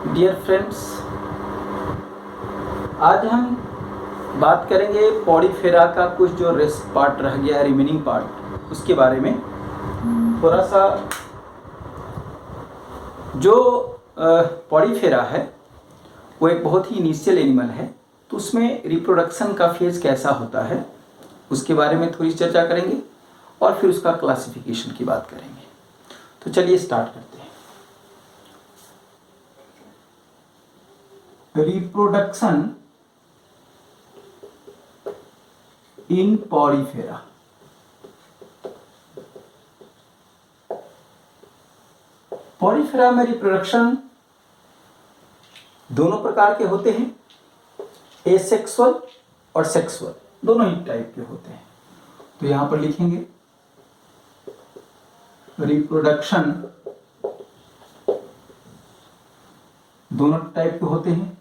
Dear friends, आज हम बात करेंगे पॉलीफेरा का कुछ जो रेस्ट पार्ट रह गया है, रिमेनिंग पार्ट, उसके बारे में थोड़ा सा। जो पॉलीफेरा है वो एक बहुत ही इनिशियल एनिमल है, तो उसमें रिप्रोडक्शन का फेज कैसा होता है उसके बारे में थोड़ी चर्चा करेंगे और फिर उसका क्लासिफिकेशन की बात करेंगे। तो चलिए स्टार्ट करते हैं। Reproduction in Porifera. पॉलीफेरा में रिप्रोडक्शन दोनों प्रकार के होते हैं, एसेक्सुअल और सेक्सुअल, दोनों ही टाइप के होते हैं। तो यहां पर लिखेंगे रिप्रोडक्शन दोनों टाइप के होते हैं,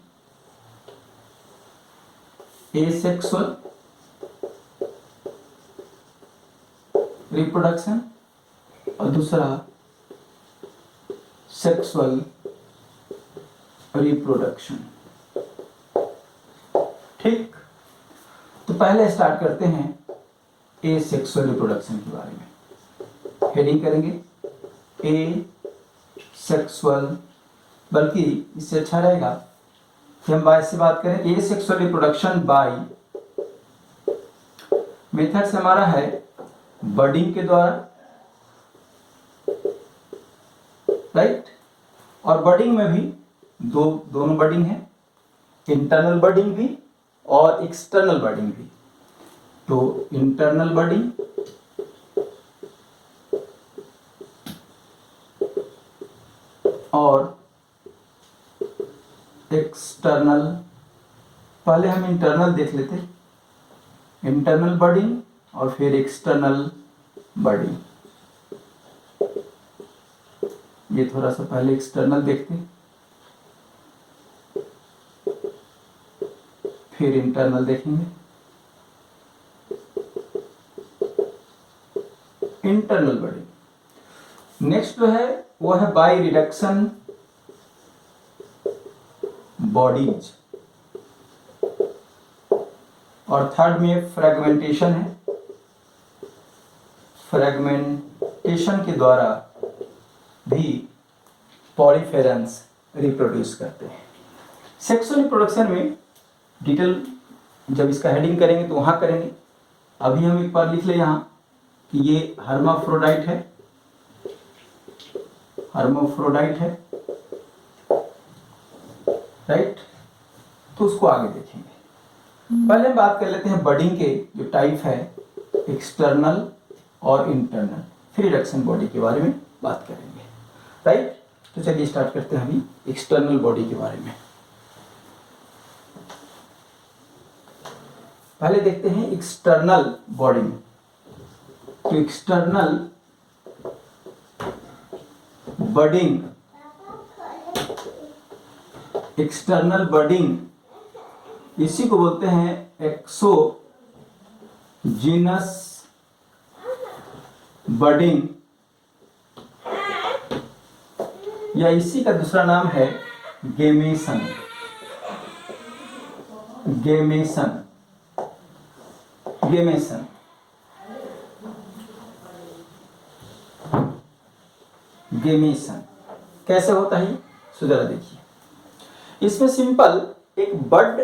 एसेक्सुअल रिप्रोडक्शन और दूसरा सेक्सुअल रिप्रोडक्शन। ठीक, तो पहले स्टार्ट करते हैं एसेक्सुअल रिप्रोडक्शन के बारे में। हेडिंग करेंगे ए सेक्सुअल, बल्कि इससे अच्छा रहेगा कि हम बाय से बात करें। ए सेक्सुअल रिप्रोडक्शन बाय मेथड्स हमारा है बडिंग के द्वारा, राइट। और बडिंग में भी दोनों बडिंग है, इंटरनल बडिंग भी और एक्सटर्नल बडिंग भी। तो इंटरनल बडिंग और एक्सटर्नल, पहले हम इंटरनल देख लेते, इंटरनल बडिंग और फिर एक्सटर्नल बडिंग। ये थोड़ा सा पहले एक्सटर्नल देखते फिर इंटरनल देखेंगे। इंटरनल बडिंग नेक्स्ट जो है वो है बाय रिडक्शन बॉडीज, और थर्ड में फ्रेगमेंटेशन है। फ्रेगमेंटेशन के द्वारा भी पॉलीफेरन्स रिप्रोड्यूस करते हैं। सेक्सुअल रिप्रोडक्शन में डिटेल जब इसका हेडिंग करेंगे तो वहां करेंगे। अभी हम एक बार लिख ले यहाँ कि ये हर्माफ्रोडाइट है, हर्माफ्रोडाइट है, राइट। तो उसको आगे देखेंगे। पहले हम बात कर लेते हैं बडिंग के जो टाइप है, एक्सटर्नल और इंटरनल, फिर रिडक्शन बॉडी के बारे में बात करेंगे, राइट। तो चलिए स्टार्ट करते हैं अभी एक्सटर्नल बॉडी के बारे में। पहले देखते हैं एक्सटर्नल बॉडी में। तो एक्सटर्नल बडिंग, एक्सटर्नल बडिंग इसी को बोलते हैं एक्सोजीनस बडिंग, या इसी का दूसरा नाम है गेमेशन। गेमेशन, गेमेशन। गेमेशन कैसे होता है, सो जरा देखिए। इसमें सिंपल एक बड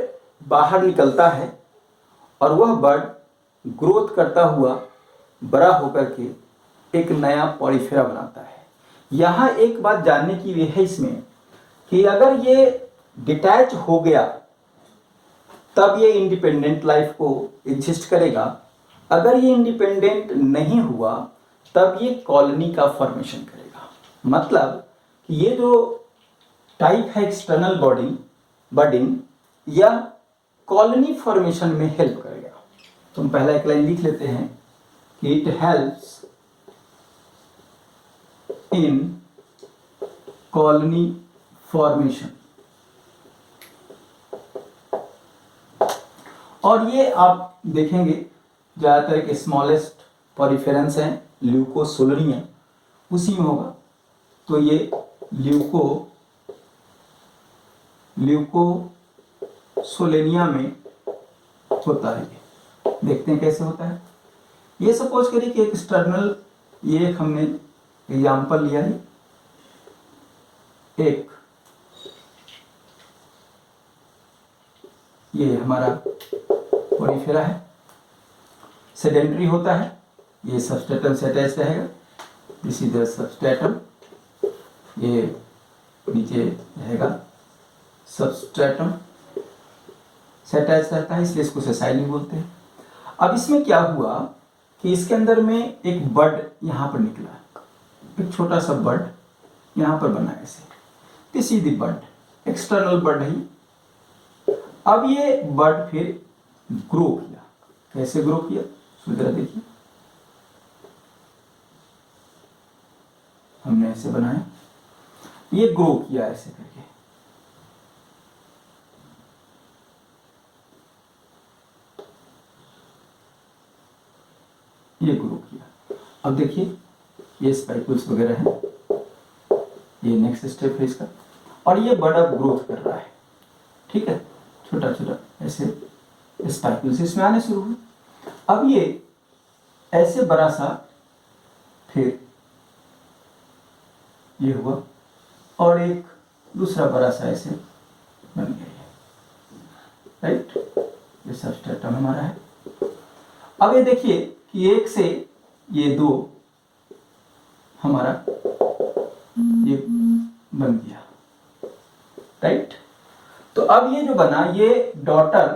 बाहर निकलता है और वह बड ग्रोथ करता हुआ बड़ा होकर के एक नया पॉलीफेरा बनाता है। यहाँ एक बात जानने की भी है इसमें कि अगर ये डिटैच हो गया तब ये इंडिपेंडेंट लाइफ को एग्जिस्ट करेगा, अगर ये इंडिपेंडेंट नहीं हुआ तब ये कॉलोनी का फॉर्मेशन करेगा। मतलब कि ये जो टाइप है एक्सटर्नल बडिंग, या कॉलोनी फॉर्मेशन में हेल्प करेगा। तो हम पहला एक लाइन लिख लेते हैं कि it helps in colony formation. और ये आप देखेंगे ज़्यादातर के स्मॉलेस्ट पॉलीफेरेंस हैं ल्यूकोसोलरिया, उसी में होगा। तो ये ल्यूको ल्यूकोसोलेनिया में होता है। देखते हैं कैसे होता है। ये सपोज करिए कि एक एक्सटर्नल, ये एक हमने एग्जाम्पल लिया है, एक ये हमारा पोरीफेरा है, सेडेंट्री होता है, ये सबस्ट्रेटम से अटैच रहेगा, दिस इज द सबस्ट्रेटम, ये नीचे रहेगा सबस्ट्रेटम से अटैच रहता है, इसलिए इसको सेसाइलिन बोलते हैं। अब इसमें क्या हुआ कि इसके अंदर में एक बड यहाँ पर निकला, एक छोटा सा बड यहाँ पर बना ऐसे, this is the bud, external bud है। अब ये बड फिर ग्रो किया, कैसे ग्रो किया जरा देखिए, हमने ऐसे बनाया, ये ग्रो किया ऐसे करके, ये ग्रो किया। अब देखिए ये स्पाइकुल्स वगैरह हैं, ये नेक्स्ट स्टेप है इसका, और ये बड अब ग्रोथ कर रहा है, ठीक है, छोटा छोटा ऐसे स्पाइकुल्स इसमें आने शुरू हुए। अब ये ऐसे बड़ा सा फिर ये हुआ, और एक दूसरा बड़ा सा ऐसे बन गया, राइट, ये सबस्ट्रेटम हमारा है। अब ये देखिए कि एक से ये दो हमारा ये बन गया, राइट। तो अब ये जो बना, ये डॉटर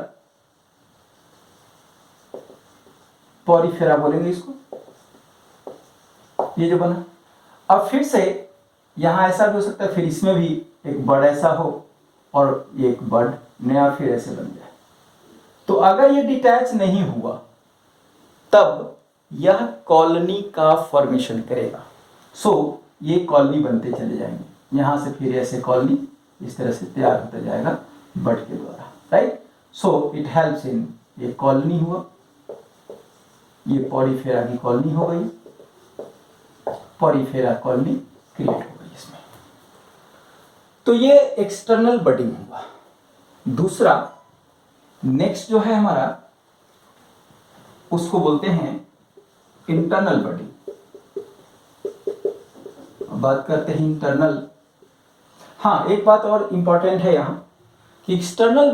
पोरीफेरा बोलेंगे इसको, ये जो बना। अब फिर से यहां ऐसा भी हो सकता है, फिर इसमें भी एक बड ऐसा हो और ये एक बड नया फिर ऐसे बन जाए। तो अगर ये डिटैच नहीं हुआ तब यह कॉलोनी का फॉर्मेशन करेगा। सो ये कॉलोनी बनते चले जाएंगे, यहां से फिर ऐसे कॉलोनी इस तरह से तैयार होता जाएगा बड के द्वारा, right. So it helps in, ये कॉलोनी हुआ, ये पोरीफेरा की कॉलोनी हो गई, पोरीफेरा कॉलोनी क्रिएट हो गई इसमें। तो ये एक्सटर्नल बडिंग हुआ। दूसरा नेक्स्ट जो है हमारा, उसको बोलते हैं इंटरनल बडिंग। बात करते हैं इंटरनल। हाँ, एक बात और इंपॉर्टेंट है यहाँ कि एक्सटर्नल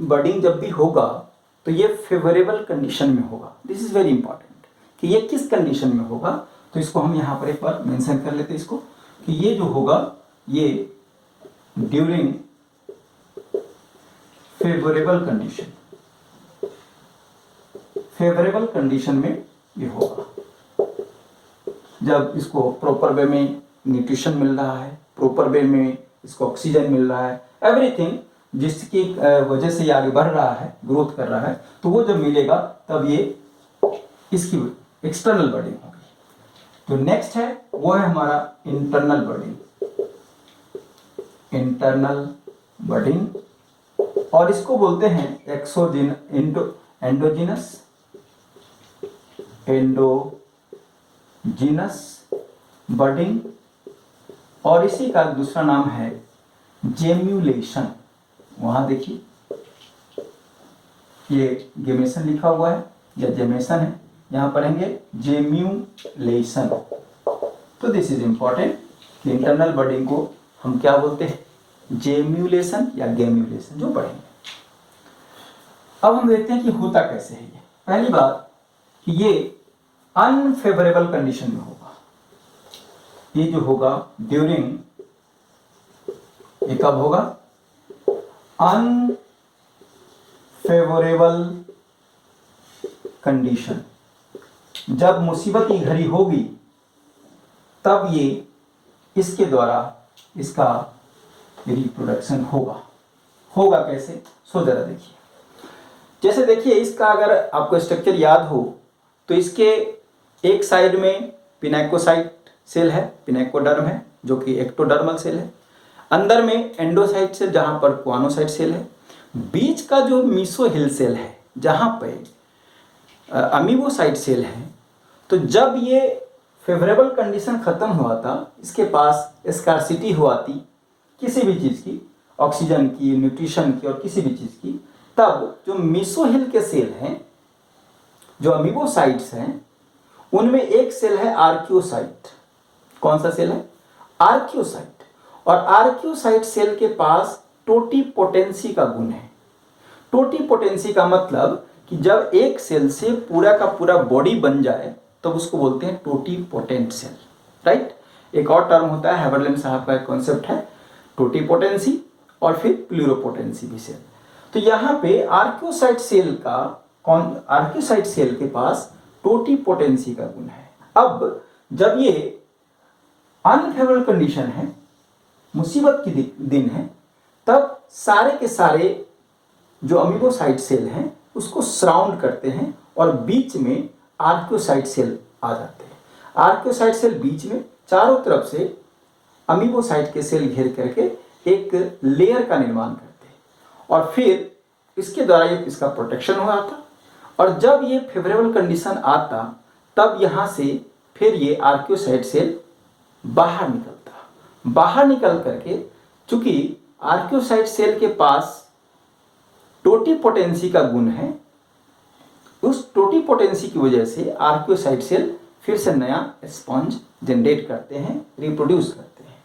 बडिंग जब भी होगा तो ये फेवरेबल कंडीशन में होगा। दिस इज वेरी इंपॉर्टेंट कि ये किस कंडीशन में होगा, तो इसको हम यहाँ पर एक बार मेंशन कर लेते हैं इसको, कि ये जो होगा ये during favourable condition, favourable condition में ये होगा। जब इसको प्रॉपर वे में न्यूट्रिशन मिल रहा है, प्रॉपर वे में इसको ऑक्सीजन मिल रहा है, एवरीथिंग जिसकी वजह से ये आगे बढ़ रहा है, ग्रोथ कर रहा है, तो वो जब मिलेगा तब ये इसकी एक्सटर्नल बडिंग होगी। तो नेक्स्ट है वो है हमारा इंटरनल बडिंग, इंटरनल बडिंग, और इसको बोलते हैं एंडोजीनस बडिंग, और इसी का दूसरा नाम है जेम्यूलेशन। वहां देखिए ये गेमेशन लिखा हुआ है या जेमेशन है, यहां पढ़ेंगे जेम्यूलेशन। तो दिस इज इंपॉर्टेंट कि इंटरनल बडिंग को हम क्या बोलते हैं, जेम्यूलेशन या गेम्यूलेशन, जो पढ़ेंगे। अब हम देखते हैं कि होता कैसे है ये। पहली बात कि ये अनफेवरेबल कंडीशन में होगा, ये जो होगा ड्यूरिंग, ये कब होगा, अनफेवरेबल कंडीशन। जब मुसीबत की घड़ी होगी तब ये इसके द्वारा इसका रिप्रोडक्शन होगा कैसे, सो जरा देखिए। जैसे देखिए इसका अगर आपको स्ट्रक्चर याद हो तो इसके एक साइड में पिनेकोसाइट सेल है, पिनेकोडर्म है जो कि एक्टोडर्मल सेल है, अंदर में एंडोसाइट सेल जहां पर क्वानोसाइट सेल है, बीच का जो मीसोहिल सेल है जहां पे अमीबोसाइट सेल है। तो जब ये फेवरेबल कंडीशन खत्म हुआ था, इसके पास स्कार्सिटी हुआ थी किसी भी चीज की, ऑक्सीजन की, न्यूट्रिशन की और किसी भी चीज़ की, तब जो मेसोहिल के सेल हैं, जो अमीबोसाइट्स हैं, उनमें एक सेल है आर्कियोसाइट। कौन सा सेल है? आर्कियोसाइट। और आर्कियोसाइट सेल के पास टोटीपोटेंसी का गुण है। टोटीपोटेंसी का मतलब कि जब एक सेल से पूरा का पूरा बॉडी बन जाए तो उसको बोलते हैं टोटीपोटेंट सेल, राइट। एक और टर्म होता है, हेबरलैंड साहब का एक कॉन्सेप्ट है, टोटीपोटेंसी और फिर प्लूरोपोटेंसी भी सेल। तो यहाँ पे आर्कियोसाइट सेल के पास टोटीपोटेंसी का गुण है। अब जब ये अनफेवरेबल कंडीशन है, मुसीबत की दिन है, तब सारे के सारे जो अमीबोसाइट सेल हैं उसको सराउंड करते हैं और बीच में आर्कियोसाइट सेल आ जाते हैं। आर्कियोसाइट सेल बीच में चारों तरफ से अमीबोसाइट के सेल घेर करके एक लेयर का निर्माण करते हैं और फिर इसके द्वारा इसका प्रोटेक्शन हो जाता। और जब ये फेवरेबल कंडीशन आता तब यहाँ से फिर ये आर्कियोसाइट सेल बाहर निकल करके, चूंकि आर्कियोसाइट सेल के पास टोटीपोटेंसी का गुण है, उस टोटीपोटेंसी की वजह से आर्कियोसाइट सेल फिर से नया स्पॉन्ज जनरेट करते हैं, रिप्रोड्यूस करते हैं।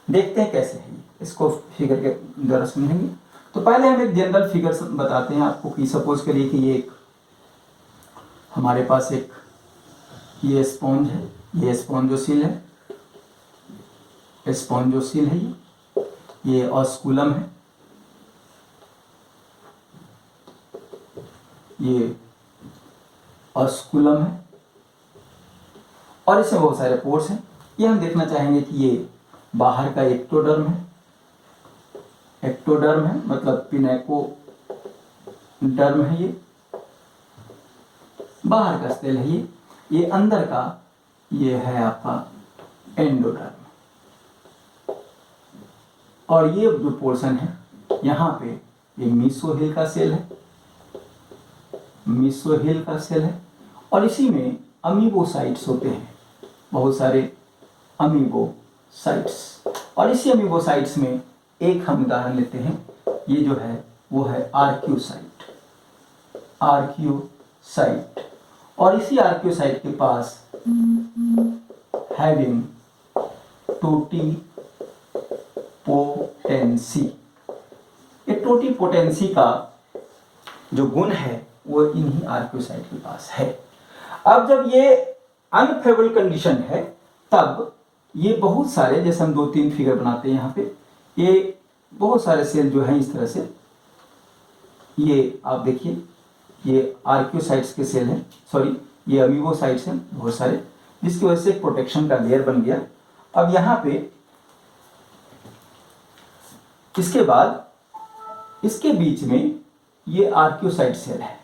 देखते हैं कैसे है, इसको फिगर के द्वारा समझेंगे। तो पहले हम एक जनरल फिगर बताते हैं आपको कि सपोज करिए कि ये एक हमारे पास एक ये स्पॉन्ज है, ये स्पॉन्जोसील है, स्पॉन्जोसील है, ये ऑस्कुलम है, ये ऑस्कुलम है और इसमें बहुत सारे पोर्स हैं। ये हम देखना चाहेंगे कि ये बाहर का एक्टोडर्म है, एक्टोडर्म है मतलब पिनेकोडर्म है, ये बाहर का सेल है, ये अंदर का ये है आपका एंडोडर्म। और ये जो पोर्शन है यहाँ पे ये मेसोहिल का सेल है, मेसोहिल का सेल है और इसी में अमीबोसाइट्स होते हैं, बहुत सारे अमीबोसाइट्स। और इसी अमीबोसाइट्स में एक हम उदाहरण लेते हैं, ये जो है वो है आर्कियोसाइट, आर्कियोसाइट। और इसी आर्कियोसाइट के पास हैविंग टोटीपोटेंसी, ये टोटीपोटेंसी का जो गुण है वो इन्हीं आर्कियोसाइट के पास है। अब जब ये अनफेवरेबल कंडीशन है तब ये बहुत सारे, जैसे हम 2-3 फिगर बनाते हैं यहाँ पे, ये बहुत सारे सेल जो हैं इस तरह से, ये आप देखिए ये आर्कियोसाइट्स के सेल हैं, सॉरी ये अमीबोसाइट्स हैं बहुत सारे, जिसकी वजह से एक प्रोटेक्शन का लेयर बन गया। अब यहाँ पे इसके बाद इसके बीच में ये आर्कियोसाइट सेल है,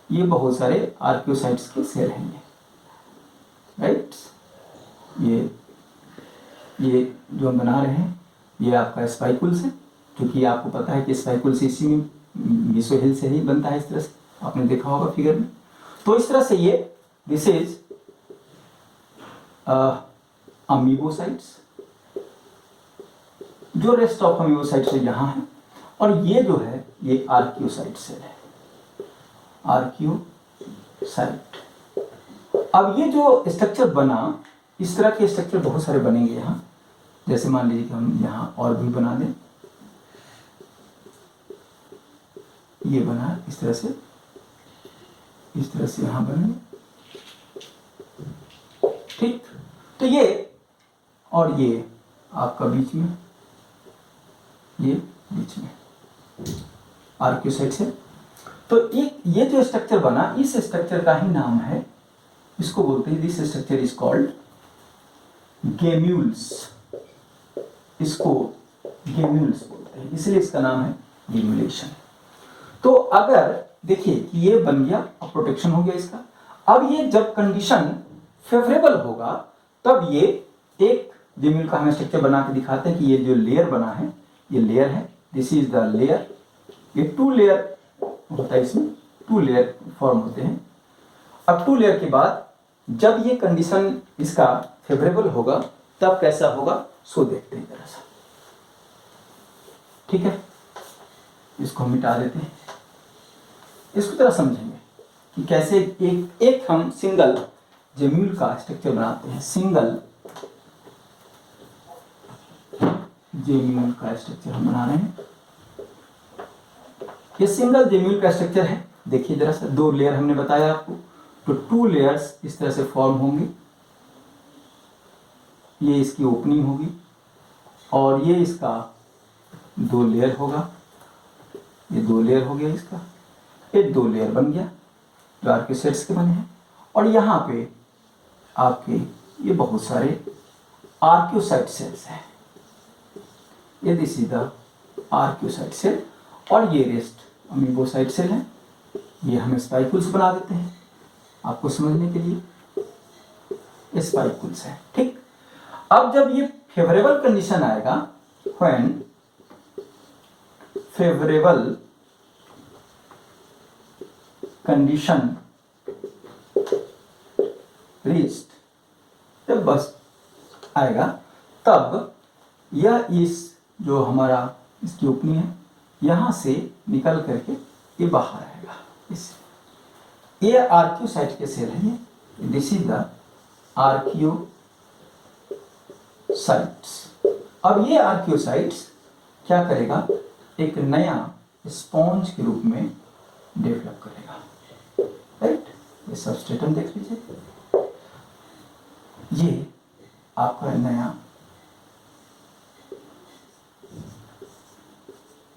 ये बहुत सारे आर्कियोसाइट्स के सेल हैं ये, राइट। ये जो हम बना रहे हैं ये आपका स्पाइकुल्स है, क्योंकि आपको पता है कि स्पाइकुल्स इसी में मेसोहिल से ही बनता है, इस तरह से आपने देखा होगा फिगर में। तो इस तरह से ये दिस इज अमीबोसाइट्स, जो रेस्ट ऑफ अमीबोसाइट्स यहाँ है, और ये जो है ये आर्कियोसाइट सेल है, आर्कियोसाइट। अब ये जो स्ट्रक्चर बना, इस तरह के स्ट्रक्चर बहुत सारे बनेंगे यहाँ, जैसे मान लीजिए कि हम यहाँ और भी बना दें, ये बना इस तरह से यहाँ बनेंगे, ठीक। तो ये और ये आपका बीच में, ये बीच में आर्कियोसाइट से। तो एक ये जो स्ट्रक्चर बना, इस स्ट्रक्चर का ही नाम है, इसको बोलते हैं, this structure is called gemmules, इसको गेम्यूल्स बोलते हैं, इसलिए इसका नाम है गेम्यूलेशन। तो अगर देखिए कि ये बन गया, अब प्रोटेक्शन हो गया इसका। अब ये जब कंडीशन फेवरेबल होगा तब ये एक गेम्यूल का हम स्ट्रक्चर बना के दिखाते हैं कि ये जो लेयर बना है, ये लेयर है, दिस इज द लेयर। ये 2 लेयर होता है, इसमें 2 लेयर फॉर्म होते हैं। अब 2 लेयर के बाद जब ये कंडीशन इसका फेवरेबल होगा तब कैसा होगा, सो देखते हैं जरा सा। ठीक है, इसको हम मिटा देते हैं। इसको तरह समझेंगे कि कैसे एक हम सिंगल जेम्यूल का स्ट्रक्चर बनाते हैं। सिंगल जेम्यूल का स्ट्रक्चर हम बना रहे हैं। ये सिंगल जेम्यूल का स्ट्रक्चर है। देखिए जरा सा, 2 लेयर हमने बताया आपको, तो 2 लेयर्स इस तरह से फॉर्म होंगे। ये इसकी ओपनिंग होगी और ये इसका 2 लेयर होगा। ये 2 लेयर हो गया इसका, ये 2 लेयर बन गया जो आर्क्यू सेट्स के बने हैं। और यहाँ पे आपके ये बहुत सारे आर्क्यूसाइट सेल्स हैं। ये दिस इज द आर्क्यूसाइट सेल और ये रेस्ट अमीबोसाइट सेल है। ये हम स्पाइकुल्स बना देते हैं आपको समझने के लिए, स्पाइकुल्स है। ठीक, अब जब ये फेवरेबल कंडीशन आएगा, व्हेन फेवरेबल कंडीशन रीच्ड, जब बस आएगा तब यह इस जो हमारा इसकी ओपनिंग है यहाँ से निकल करके ये बाहर आएगा। इस ये आर्क्यूसाइट के सेल है। ये दिस इज द आर्क्यूसाइट्स। अब ये आर्क्यूसाइट्स क्या करेगा, एक नया स्पॉन्ज के रूप में डेवलप करेगा। राइट, ये सबस्ट्रेटम देख लीजिए, ये आपका नया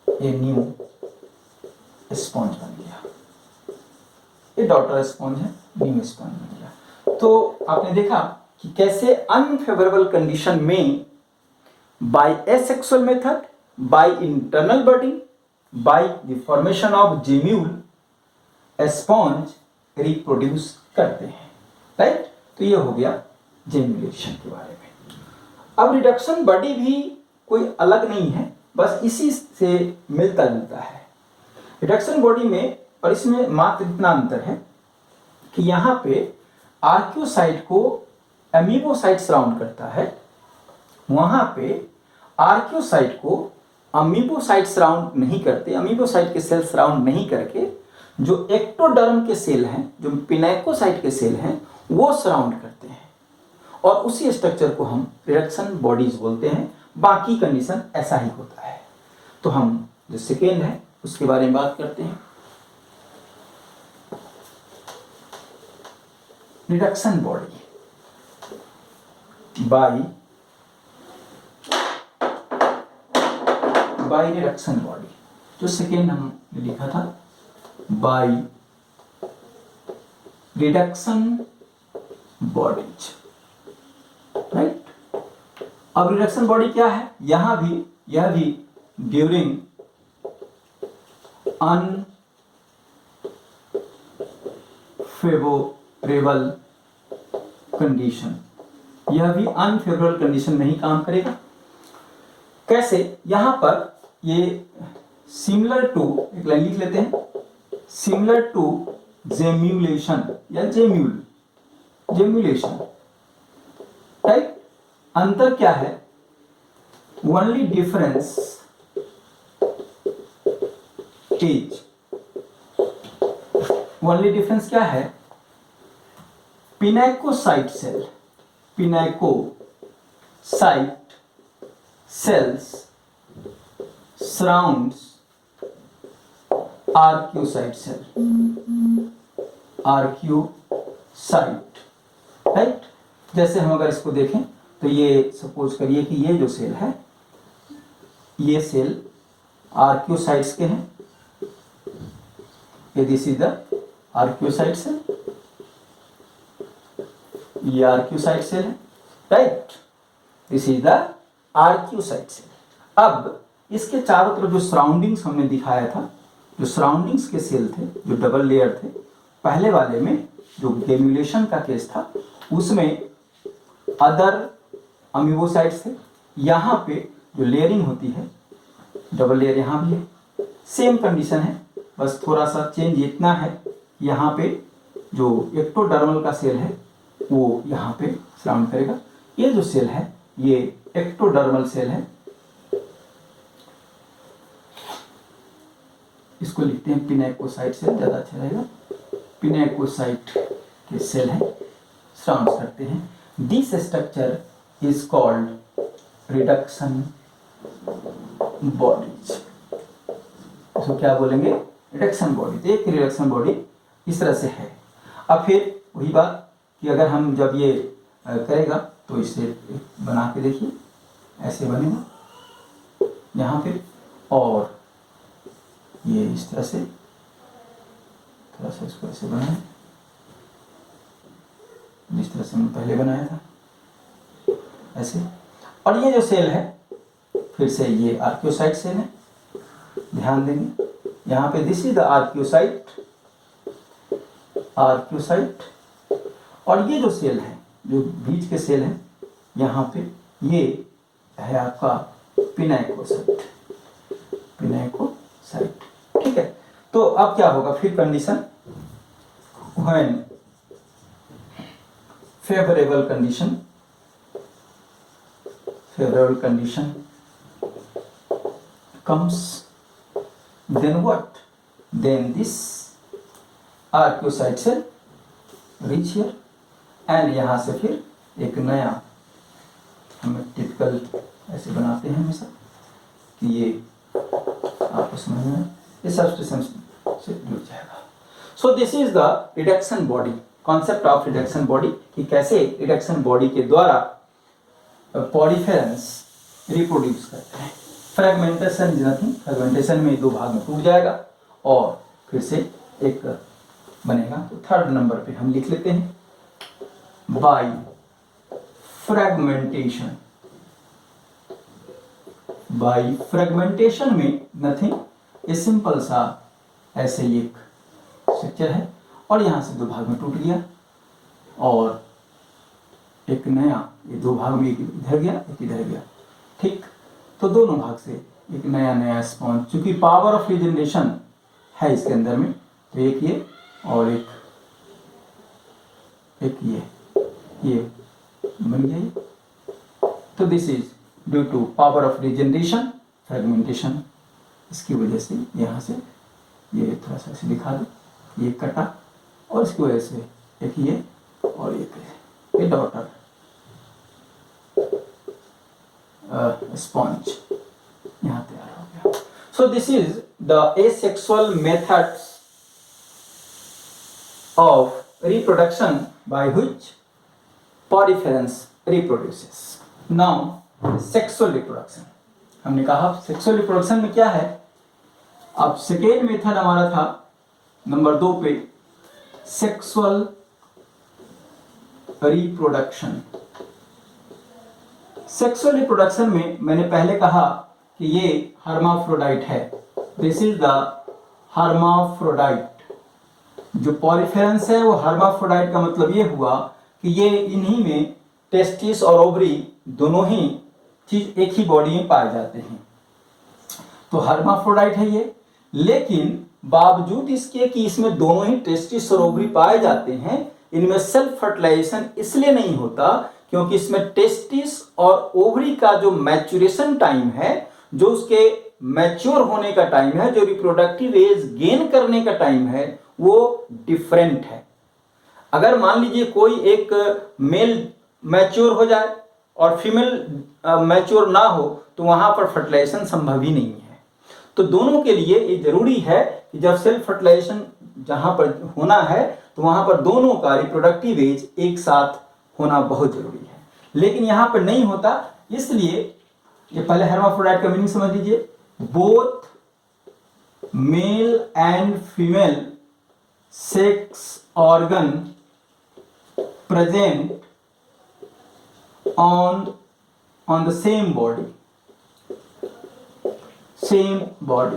ये न्यू स्पॉन्ज बन गया। ये डॉटर स्पॉन्ज है, न्यू स्पॉन्ज बन गया। तो आपने देखा कि कैसे अनफेवरेबल कंडीशन में by asexual method, by internal budding, by the formation of gemmule sponge reproduce करते हैं। राइट, तो ये हो गया जेम्यूलेशन के बारे में। अब रिडक्शन बॉडी भी कोई अलग नहीं है, बस इसी से मिलता जुलता है। रिडक्शन बॉडी में और इसमें मात्र इतना अंतर है कि यहाँ पे आर्क्यूसाइट को अमीबोसाइट सराउंड करता है, वहाँ पे आर्क्यूसाइट को अमीबोसाइट सराउंड नहीं करते। अमीबोसाइट के सेल सराउंड नहीं करके जो एक्टोडर्म के सेल हैं, जो पिनेकोसाइट के सेल हैं, वो सराउंड करते हैं और उसी स्ट्रक्चर को हम रिडक्शन बॉडीज बोलते हैं। बाकी कंडीशन ऐसा ही होता है। तो हम जो सेकेंड है उसके बारे में बात करते हैं। Reduction body by reduction body, जो सेकेंड हमने लिखा था, बाय रिडक्शन बॉडीज। राइट, अब रिडक्शन बॉडी क्या है, यह भी ड्यूरिंग अनफेवरेबल कंडीशन, यह भी अनफेवरेबल कंडीशन में ही काम करेगा। कैसे, यहां पर ये सिमिलर टू, एक लाइन लिख लेते हैं, सिमिलर टू जेम्यूलेशन या जेम्यूलेशन। राइट, अंतर क्या है, only difference is, only difference क्या है, pinacocyte cell, pinacocyte cells surrounds arcuocyte cell, arcuocyte। Right, जैसे हम अगर इसको देखें तो ये सपोज करिए कि ये जो सेल है, ये सेल आर्क्योसाइट्स के हैं। ये this is the archaeocyte cell, ये आर्क्योसाइट सेल है। Right, this is the archaeocyte cell. अब इसके चारों तरफ जो सराउंडिंग्स हमने दिखाया था, जो सराउंडिंग्स के सेल थे, जो डबल लेयर थे, पहले वाले में जो गेम्यूलेशन का केस था उसमें अदर अमीबोसाइट्स थे। यहाँ पे जो लेयरिंग होती है, डबल लेयर यहाँ भी है, सेम कंडीशन है, बस थोड़ा सा चेंज इतना है, यहाँ पे जो एक्टोडर्मल का सेल है वो यहाँ पे सराउंड करेगा। ये जो सेल है ये एक्टोडर्मल सेल है, इसको लिखते हैं पिनेकोसाइट सेल, ज़्यादा अच्छा रहेगा। पिनेकोसाइट के सेल हैं, सराउंड करते हैं। This structure is called reduction bodies. इसको क्या बोलेंगे? Reduction body. तो एक रिडक्शन बॉडी इस तरह से है। अब फिर वही बात कि अगर हम जब ये करेगा तो इसे बना के देखिए, ऐसे बनेगा यहाँ पे, और ये इस तरह से थोड़ा सा इसको ऐसे बनाए, जिस तरह से हमने पहले बनाया था ऐसे। और ये जो सेल है फिर से ये आर्कियोसाइट सेल है, ध्यान देंगे यहाँ पे, this is the archaeocyte, archaeocyte. और ये जो सेल है, जो बीच के सेल हैं यहाँ पे, ये है आपका पिनेकोसाइट, पिनेकोसाइट। ठीक है, तो अब क्या होगा फिर condition, when favourable condition, favourable condition comes, then what? Then this arcuocyte cell reach here, and यहाँ से फिर एक नया, हमें टिपिकल ऐसे बनाते हैं हमेशा कि ये आपस में ये सब्सटेंस से जुड़ जाएगा। सो this is the reduction body, concept of reduction body, कि कैसे रिडक्शन बॉडी के द्वारा पॉलीफेरेंस रिप्रोड्यूस करते हैं। फ्रेगमेंटेशन इज नथिंग, फ्रेगमेंटेशन में दो भाग में टूट जाएगा और फिर से एक बनेगा। तो थर्ड नंबर पे हम लिख लेते हैं बाय फ्रेगमेंटेशन। बाय फ्रेगमेंटेशन में नथिंग, ये सिंपल सा ऐसे एक स्ट्रक्चर है और यहाँ से दो भाग में टूट गया और एक नया, ये दो भाग में एक इधर गया एक इधर गया, ठीक। तो दोनों भाग से एक नया नया स्पॉन्ज, चूंकि पावर ऑफ रीजनरेशन है इसके अंदर में, तो एक ये और एक ये बन गया ये। तो this is due to power of regeneration, fragmentation, इसकी वजह से यहाँ से ये थोड़ा सा ऐसे दिखा दो, ये कटा और इसकी वजह से एक ये और एक ये डॉटर स्पॉन्ज यहाँ तैयार हो गया। So this is the asexual methods of reproduction by which poriferans reproduces. Now sexual reproduction, हमने कहा सेक्सुअल रिप्रोडक्शन में क्या है। अब सेकेंड मेथड हमारा था नंबर 2 पे सेक्सुअल रिप्रोडक्शन। सेक्सुअल रिप्रोडक्शन में मैंने पहले कहा कि ये हर्माफ्रोडाइट है, दिस इज द हर्माफ्रोडाइट। जो पॉलीफेरेंस है वो हर्माफ्रोडाइट का मतलब ये हुआ कि ये इन्हीं में टेस्टिस और ओवरी दोनों ही चीज एक ही बॉडी में पाए जाते हैं, तो हर्माफ्रोडाइट है ये। लेकिन बावजूद इसके कि इसमें दोनों ही टेस्टिस और ओवरी पाए जाते हैं, इनमें सेल्फ फर्टिलाइजेशन इसलिए नहीं होता क्योंकि इसमें टेस्टिस और ओवरी का जो मैच्योरेशन टाइम है, जो उसके मैच्योर होने का टाइम है, जो रिप्रोडक्टिव एज गेन करने का टाइम है, वो डिफरेंट है। अगर मान लीजिए कोई एक मेल मैच्योर हो जाए और फीमेल मैच्योर ना हो, तो वहां पर फर्टिलाइजेशन संभव ही नहीं है। तो दोनों के लिए ये जरूरी है कि जब सेल्फ फर्टिलाइजेशन जहां पर होना है, तो वहां पर दोनों का रिप्रोडक्टिव एज एक साथ होना बहुत जरूरी है। लेकिन यहां पर नहीं होता, इसलिए ये पहले हर्माफ्रोडाइट का मीनिंग समझ लीजिए, both male and female sex organ present on the same body, same body,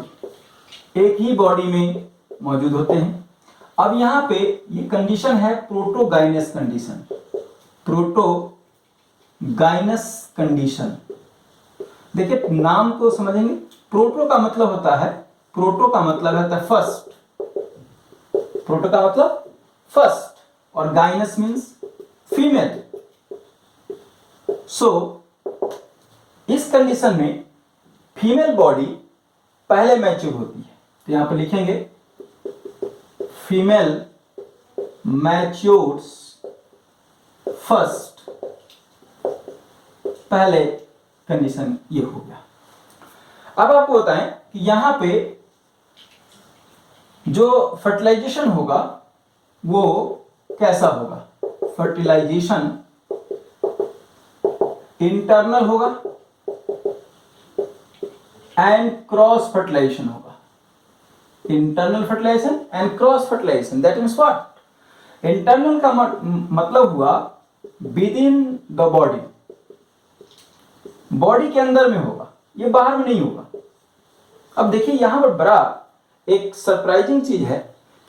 एक ही बॉडी में मौजूद होते हैं। अब यहां पे ये कंडीशन है प्रोटोगाइनस कंडीशन, प्रोटोगाइनस कंडीशन। देखिए नाम को समझेंगे, प्रोटो का मतलब होता है, प्रोटो का मतलब है फर्स्ट, प्रोटो का मतलब फर्स्ट, और गाइनस मीन्स फीमेल। सो इस कंडीशन में फीमेल बॉडी पहले मैच्योर होती है, तो यहां पर लिखेंगे फीमेल मैच्योर्स फर्स्ट, पहले कंडीशन ये हो गया। अब आपको बताएं कि यहां पे जो फर्टिलाइजेशन होगा वो कैसा होगा। फर्टिलाइजेशन इंटरनल होगा एंड क्रॉस फर्टिलाइजेशन होगा। Internal fertilisation and cross fertilisation, that means what. Internal का मतलब हुआ within the body, body के अंदर में होगा, ये बाहर में नहीं होगा। अब देखिए यहां पर बड़ा एक सरप्राइजिंग चीज है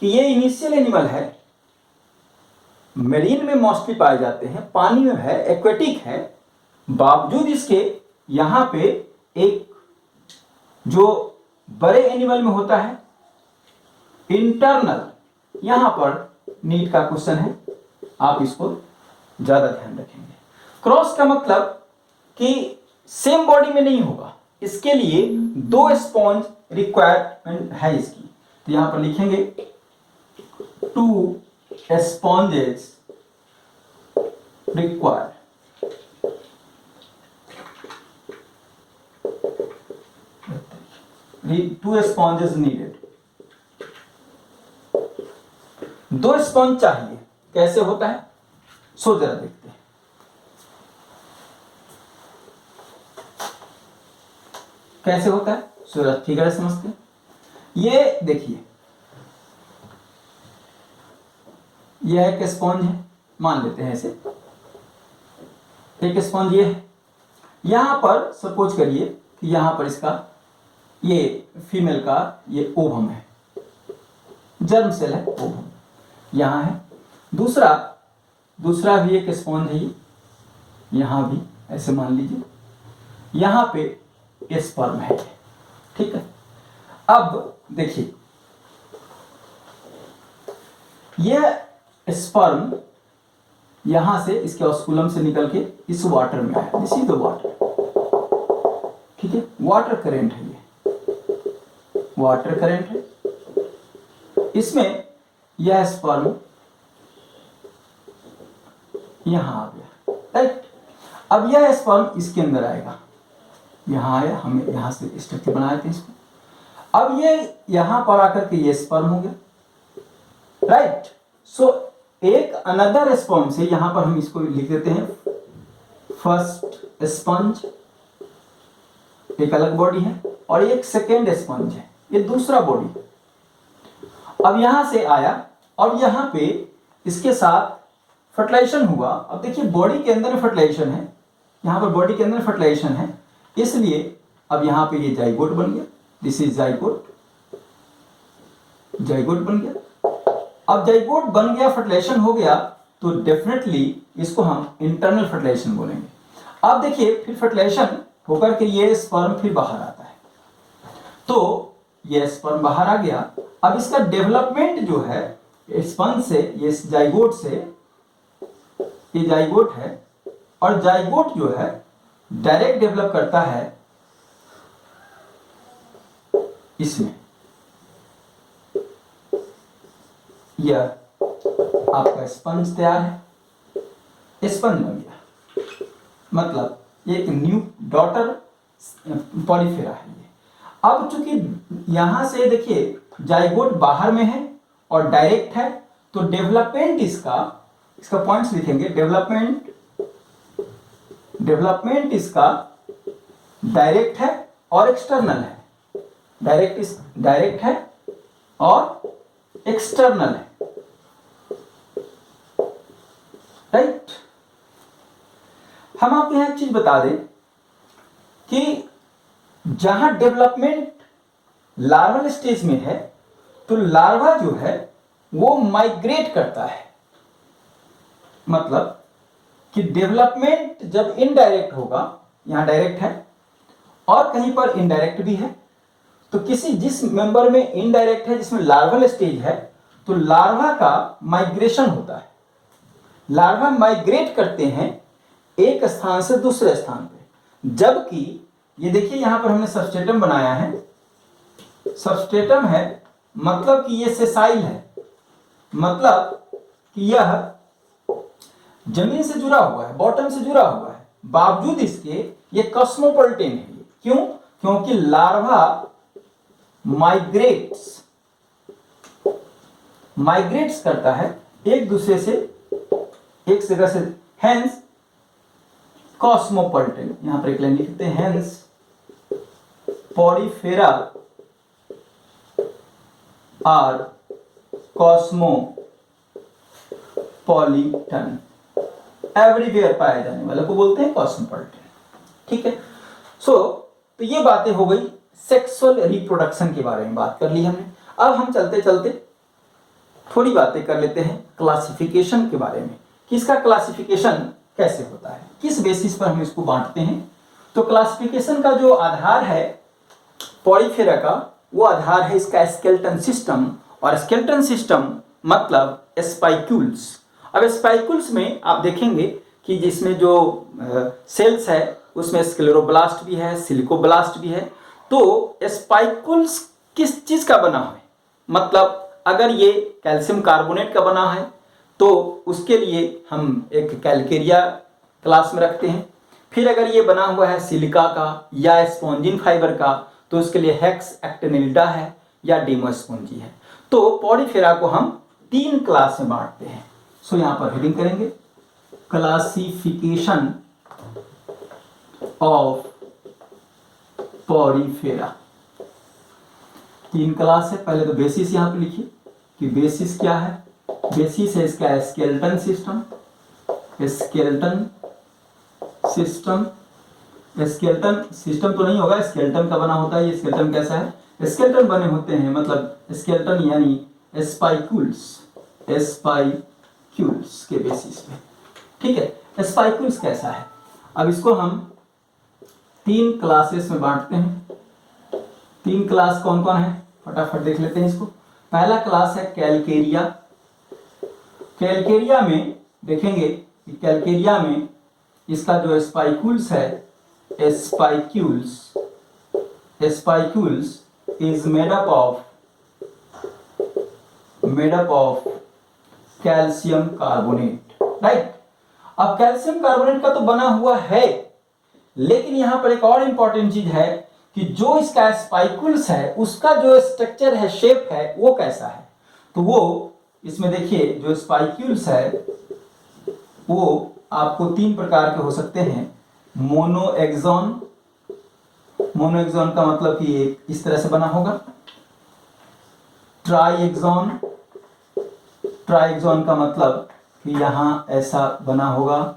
कि ये इनिशियल एनिमल है, मेरीन में मोस्टली पाए जाते हैं, पानी में है, एक्वेटिक है, बावजूद इसके यहां पे एक जो बड़े एनिमल में होता है इंटरनल, यहां पर नीट का क्वेश्चन है, आप इसको ज्यादा ध्यान रखेंगे। क्रॉस का मतलब कि सेम बॉडी में नहीं होगा, इसके लिए 2 स्पॉन्ज रिक्वायरमेंट है इसकी। तो यहां पर लिखेंगे 2 sponges required. 2 sponges needed, 2 sponge चाहिए। कैसे होता है सो जरा देखते हैं। कैसे होता है सो जरा ठीक है समझते हैं। ये देखिए यह एक स्पॉन्ज है, मान लेते हैं इसे, एक स्पॉन्ज ये है। यहां पर सपोज करिए कि यहां पर इसका ये फीमेल का ये ओवम है, जर्म सेल है, ओवम यहां है। दूसरा भी एक स्पॉन्ज है, ये यहां भी ऐसे मान लीजिए, यहां पे स्पर्म है, ठीक है। अब देखिए यह स्पर्म यहां से इसके ऑस्कुलम से निकल के इस वाटर में आया, दिस इज द वाटर, ठीक है। वाटर करंट है, ये वाटर करंट है। इसमें यह स्पर्म यहां आ गया, राइट। अब यह स्पर्म इसके अंदर आएगा, यहां आया, हमने यहां से स्ट्रक्चर बनाए थे इसको। अब ये यहां पर आकर के ये स्पर्म हो गया, राइट। सो एक अनदर स्पर्म से यहां पर हम इसको लिख देते हैं फर्स्ट स्पंज, एक अलग बॉडी है, और एक सेकेंड स्पंज है, ये दूसरा बॉडी। अब यहां से आया और यहां पे इसके साथ फर्टिलाइजेशन हुआ। अब देखिए बॉडी के अंदर फर्टिलाइजेशन है, यहां पर बॉडी के अंदर फर्टिलाइजेशन है, इसलिए अब यहां पे ये जाइगोट बन गया, दिस इज जाइगोट, जाइगोट बन गया। अब जाइगोट बन गया, फर्टिलाइजेशन हो गया, तो डेफिनेटली इसको हम इंटरनल फर्टिलाइजेशन बोलेंगे। अब देखिए फिर फर्टिलाइजेशन होकर के ये स्पर्म फिर बाहर आता है, तो ये स्पर्म बाहर आ गया। अब इसका डेवलपमेंट जो है स्पंज से, ये जाइगोट से, ये जाइगोट है, और जाइगोट जो है डायरेक्ट डेवलप करता है इसमें, यह आपका स्पंज तैयार है, स्पंज बन गया, मतलब एक न्यू डॉटर पॉलीफेरा है ये। अब चूंकि यहां से देखिए जाइगोट बाहर में है और डायरेक्ट है, तो डेवलपमेंट इसका पॉइंट्स लिखेंगे। डेवलपमेंट इसका डायरेक्ट है और एक्सटर्नल है, डायरेक्ट है और एक्सटर्नल है, राइट। हम आपको यहां एक चीज बता दें कि जहां डेवलपमेंट लार्वल स्टेज में है, तो लार्वा जो है वो माइग्रेट करता है, मतलब कि डेवलपमेंट जब इनडायरेक्ट होगा, यहां डायरेक्ट है और कहीं पर इनडायरेक्ट भी है, तो जिस मेंबर में इनडायरेक्ट है, जिसमें लार्वल स्टेज है, तो लार्वा का माइग्रेशन होता है। लार्वा माइग्रेट करते हैं एक स्थान से दूसरे स्थान पे, जबकि ये देखिए यहां पर हमने सबस्ट्रेटम बनाया है, सबस्ट्रेटम है मतलब कि ये सेसाइल है, मतलब कि यह जमीन से जुड़ा हुआ है, बॉटम से जुड़ा हुआ है, बावजूद इसके ये कॉस्मोपॉलिटन है। क्यों? क्योंकि लार्वा माइग्रेट्स करता है एक दूसरे से, एक जगह से, हेंस कॉस्मोपॉलिटन। यहां पर एक लाइन लिखते हैं, hence Porifera are cosmopolitan, everywhere पाया जाने वाले को बोलते हैं कॉस्मोपॉलिटन। ठीक है, तो ये बातें हो गई सेक्सुअल रिप्रोडक्शन के बारे में, बात कर ली हमने। अब हम चलते चलते थोड़ी बातें कर लेते हैं क्लासिफिकेशन के बारे में, कि इसका क्लासिफिकेशन कैसे होता है, किस बेसिस पर हम इसको बांटते हैं। तो क्लासिफिकेशन का जो आधार है पॉरीफेरा का, वो आधार है इसका स्केलेटन सिस्टम, और स्केलेटन सिस्टम मतलब स्पाइक्यूल्स। अब स्पाइक्यूल्स में आप देखेंगे कि जिसमें जो सेल्स है उसमें स्क्लेरोब्लास्ट भी है, सिलिकोब्लास्ट भी है। तो स्पाइक्यूल्स किस चीज का बना है, मतलब अगर ये कैल्शियम कार्बोनेट का बना है तो उसके लिए हम एक कैलकेरिया क्लास में रखते हैं। फिर अगर ये बना हुआ है सिलिका का या स्पॉन्जिन फाइबर का तो उसके लिए हेक्स एक्टिनिल्डा है या डेमोस्पोंजी है। तो पॉरीफेरा को हम 3 क्लास में बांटते हैं। सो यहां पर हेडिंग करेंगे क्लासिफिकेशन ऑफ पॉरीफेरा। 3 क्लास है। पहले तो बेसिस यहां पे लिखिए कि बेसिस क्या है। बेसिस है इसका स्केलेटन सिस्टम। स्केलेटन सिस्टम तो नहीं होगा, स्केलेटन का बना होता है। ये स्केलेटन कैसा है, स्केलेटन बने होते हैं, मतलब स्केलेटन यानी स्पाइक्यूल्स के बेसिस पे। ठीक है, स्पाइक्यूल्स कैसा है, अब इसको हम 3 क्लासेस में बांटते हैं। 3 क्लास कौन कौन है, फटाफट देख लेते हैं इसको। पहला क्लास है कैलकेरिया। कैलकेरिया में देखेंगे कि कैलकेरिया में इसका जो स्पाइक्यूल्स है, spicules is made up of calcium carbonate, right. अब कैल्शियम कार्बोनेट का तो बना हुआ है, लेकिन यहां पर एक और इंपॉर्टेंट चीज है कि जो इसका स्पाइक्यूल्स है उसका जो स्ट्रक्चर है, शेप है, वो कैसा है। तो वो इसमें देखिए जो स्पाइक्यूल्स है वो आपको 3 प्रकार के हो सकते हैं। मोनोएक्सॉन का मतलब कि एक इस तरह से बना होगा। ट्राइएक्सॉन का मतलब कि यहां ऐसा बना होगा,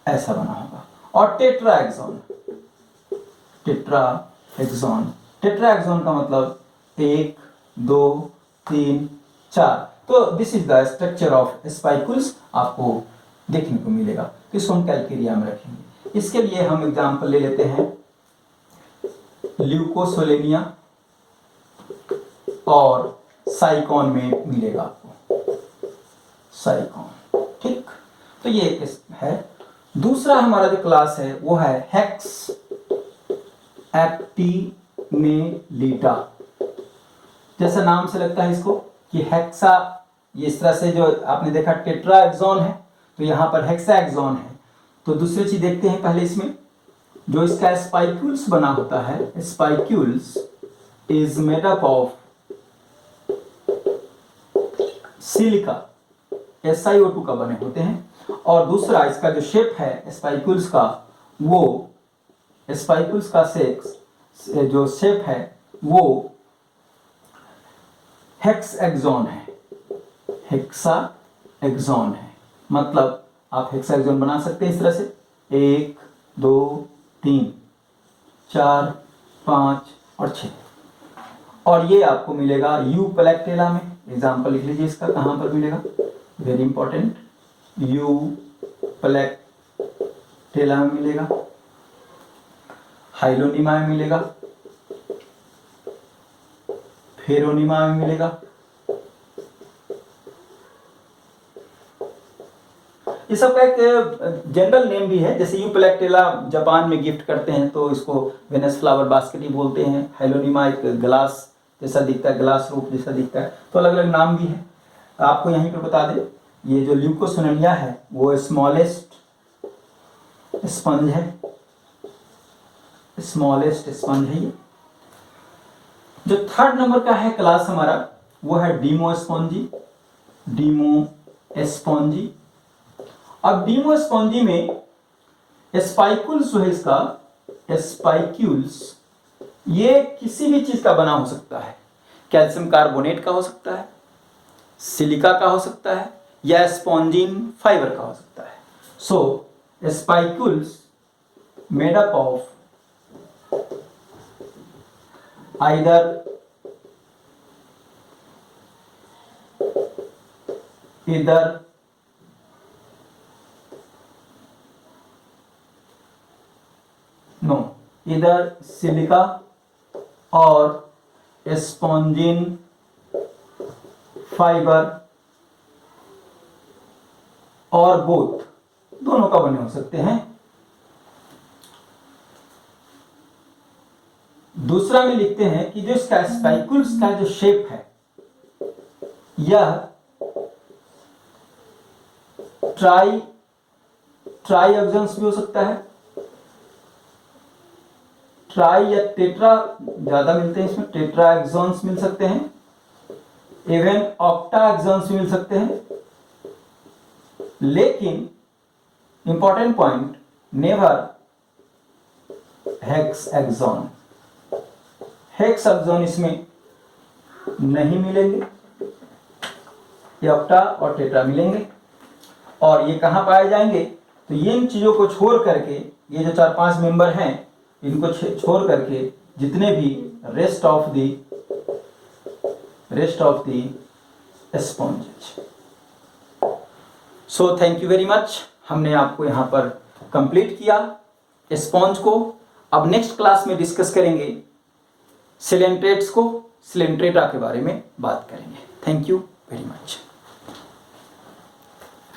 ऐसा बना होगा। और टेट्राएक्सॉन का मतलब 1 2 3 4। तो this is the structure of spicules, आपको देखने को मिलेगा। किसको हम कैलकेरिया में रखेंगे। इसके लिए हम एग्जांपल ले लेते हैं ल्यूकोसोलेनिया और साइकॉन में मिलेगा आपको, साइकॉन। ठीक, तो ये एक है। दूसरा हमारा जो क्लास है वो है हेक्स एक्टिनेलिडा। जैसा नाम से लगता है इसको कि हेक्सा, ये इस तरह से जो आपने देखा टेट्राएक्सॉन है तो यहां पर हेक्साएक्सॉन है। तो दूसरी चीज देखते हैं पहले इसमें जो इसका स्पाइक्यूल्स बना होता है। Spicules is made up of silica, SiO2 का बने होते हैं। और दूसरा इसका जो शेप है स्पाइक्यूल्स का, वो स्पाइक्यूल्स का जो शेप है वो हेक्साएक्सॉन है, हेक्साएक्सॉन है। मतलब आप हेक्साएक्सॉन बना सकते हैं इस तरह से 1 2 3 4 5 और 6। और ये आपको मिलेगा यूपलेक्टेला में। एग्जाम्पल लिख लीजिए इसका, कहां पर मिलेगा, वेरी इंपॉर्टेंट, यूपलेक्टेला में मिलेगा, हाइलोनिमा में मिलेगा, फेरोनिमा में मिलेगा। ये सब का एक जनरल नेम भी है, जैसे यूपलेक्टेला जापान में गिफ्ट करते हैं तो इसको वेनस फ्लावर बास्केट ही बोलते हैं। हाइलोनिमा एक ग्लास जैसा दिखता है, ग्लास रूफ जैसा दिखता है, तो अलग अलग नाम भी है। आपको यहीं पे बता दें, ये जो ल्यूकोसिनेलिया है वो स्मॉलेस्ट स्पंज है, स्मॉलेस्ट स्पंज है ये। जो थर्ड नंबर का है क्लास हमारा वो है डीमोस्पॉन्जी, डीमोस्पॉन्जी। अब डीमोस्पॉन्जी में स्पाइकुल्स जो है इसका, स्पाइक्यूल्स, ये किसी भी चीज का बना हो सकता है। कैल्शियम कार्बोनेट का हो सकता है, सिलिका का हो सकता है, या स्पॉन्जिन फाइबर का हो सकता है। So spicules made up of either either silica or spongin fiber और बोथ, दोनों का बने हो सकते हैं। दूसरा में लिखते हैं कि जो इसका स्पाइकुल्स का जो शेप है यह ट्राइएक्सन्स भी हो सकता है, ट्राई या टेट्रा ज्यादा मिलते हैं इसमें, टेट्राएक्सन्स मिल सकते हैं, इवन ऑक्टाएक्सन्स भी मिल सकते हैं। लेकिन इंपॉर्टेंट पॉइंट, नेवर हेक्सएक्सॉन, हेक्सएक्सॉन इसमें नहीं मिलेंगे, ये ऑक्टा और टेट्रा मिलेंगे। और ये कहां पाए जाएंगे, तो ये इन चीजों को छोड़ करके, ये जो 4-5 मेंबर हैं इनको छोड़ करके जितने भी rest of the sponges. So thank you very much, हमने आपको यहां पर कंप्लीट किया स्पॉन्ज को। अब नेक्स्ट क्लास में डिस्कस करेंगे सिलेंट्रेट्स को, सिलेंट्रेटा के बारे में बात करेंगे। Thank you very much.